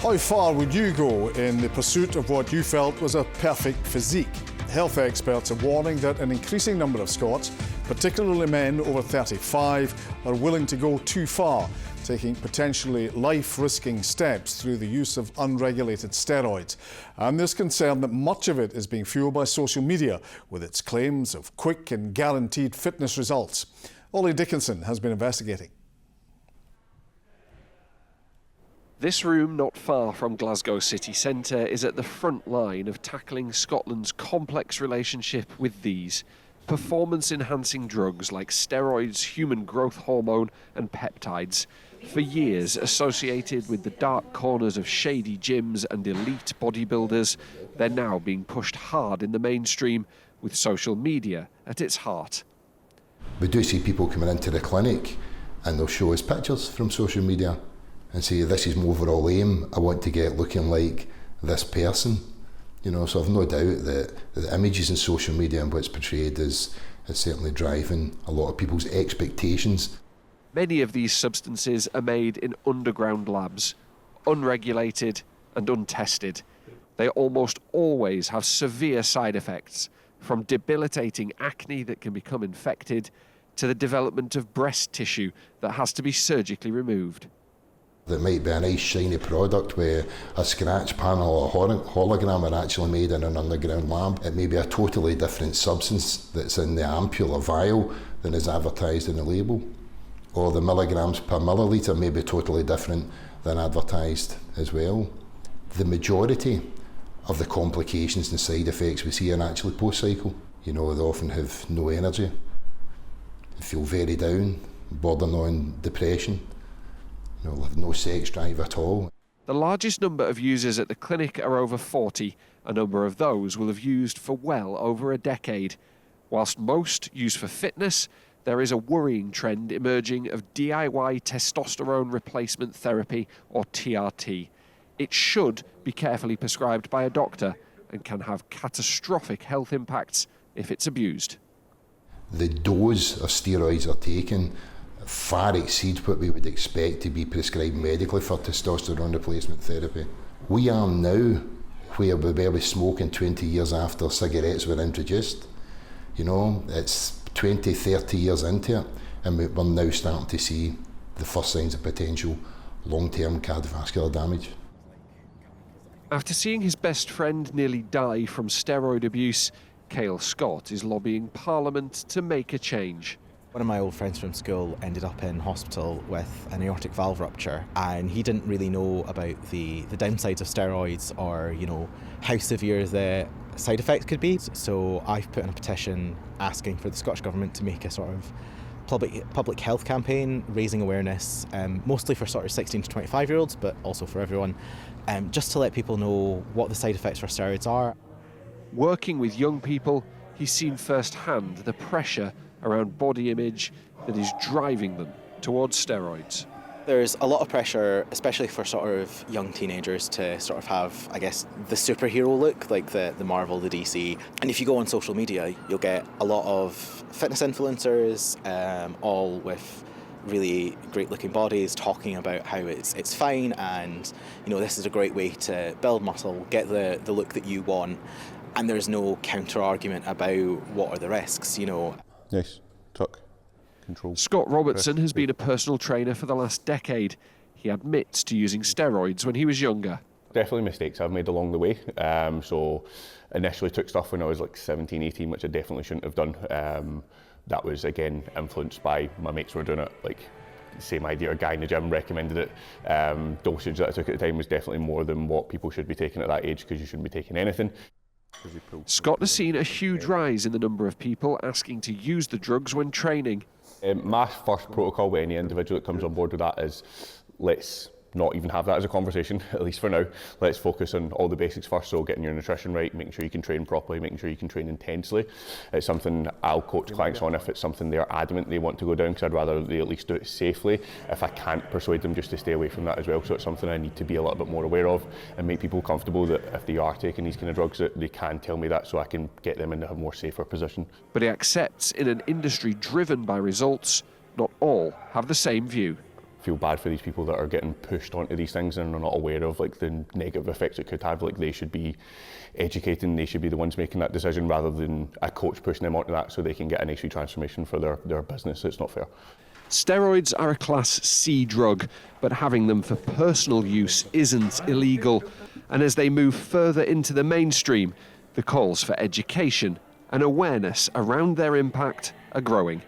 How far would you go in the pursuit of what you felt was a perfect physique? Health experts are warning that an increasing number of Scots, particularly men over 35, are willing to go too far, taking potentially life-risking steps through the use of unregulated steroids. And there's concern that much of it is being fueled by social media, with its claims of quick and guaranteed fitness results. Ollie Dickinson has been investigating. This room, not far from Glasgow city centre, is at the front line of tackling Scotland's complex relationship with these performance-enhancing drugs like steroids, human growth hormone and peptides. For years associated with the dark corners of shady gyms and elite bodybuilders, they're now being pushed hard in the mainstream, with social media at its heart. We do see people coming into the clinic and they'll show us pictures from social media and say, this is my overall aim, I want to get looking like this person. You know, so I've no doubt that the images in social media and what's portrayed is certainly driving a lot of people's expectations. Many of these substances are made in underground labs, unregulated and untested. They almost always have severe side effects, from debilitating acne that can become infected to the development of breast tissue that has to be surgically removed. There might be a nice shiny product where a scratch panel or hologram are actually made in an underground lab. It may be a totally different substance that's in the ampule or vial than is advertised in the label. Or the milligrams per millilitre may be totally different than advertised as well. The majority of the complications and side effects we see are actually post-cycle. You know, they often have no energy, feel very down, bordering on depression. Have no sex drive at all. The largest number of users at the clinic are over 40. A number of those will have used for well over a decade. Whilst most use for fitness, there is a worrying trend emerging of DIY testosterone replacement therapy, or TRT. It should be carefully prescribed by a doctor and can have catastrophic health impacts if it's abused. The dose of steroids are taken far exceeds what we would expect to be prescribed medically for testosterone replacement therapy. We are now where we were smoking 20 years after cigarettes were introduced. You know, it's 20, 30 years into it, and we're now starting to see the first signs of potential long-term cardiovascular damage. After seeing his best friend nearly die from steroid abuse, Cale Scott is lobbying Parliament to make a change. One of my old friends from school ended up in hospital with an aortic valve rupture, and he didn't really know about the downsides of steroids, or, you know, how severe the side effects could be. So I've put in a petition asking for the Scottish Government to make a sort of public health campaign, raising awareness, mostly for sort of 16 to 25-year-olds, but also for everyone, just to let people know what the side effects for steroids are. Working with young people, he's seen firsthand the pressure around body image that is driving them towards steroids. There's a lot of pressure, especially for sort of young teenagers, to sort of have, I guess, the superhero look, like the Marvel, the DC. And if you go on social media, you'll get a lot of fitness influencers, all with really great looking bodies, talking about how it's fine, and, you know, this is a great way to build muscle, get the look that you want. And there's no counter argument about what are the risks, you know. Nice. Tuck. Control. Scott Robertson has been a personal trainer for the last decade. He admits to using steroids when he was younger. Definitely mistakes I've made along the way. So initially took stuff when I was like 17, 18, which I definitely shouldn't have done. That was, again, influenced by my mates were doing it. Like, same idea, a guy in the gym recommended it. Dosage that I took at the time was definitely more than what people should be taking at that age, because you shouldn't be taking anything. Scott has seen a huge rise in the number of people asking to use the drugs when training. My first protocol with any individual that comes on board with that is, let's not even have that as a conversation, at least for now. Let's focus on all the basics first, so getting your nutrition right, making sure you can train properly, making sure you can train intensely. It's something I'll coach clients on if it's something they're adamant they want to go down, because I'd rather they at least do it safely if I can't persuade them just to stay away from that as well. So it's something I need to be a little bit more aware of and make people comfortable that if they are taking these kind of drugs, that they can tell me that, so I can get them into a more safer position. But he accepts in an industry driven by results, not all have the same view. feel bad for these people that are getting pushed onto these things and are not aware of like the negative effects it could have. Like, they should be educating, they should be the ones making that decision rather than a coach pushing them onto that so they can get an HV transformation for their business. It's not fair. Steroids are a Class C drug, but having them for personal use isn't illegal. And as they move further into the mainstream, the calls for education and awareness around their impact are growing.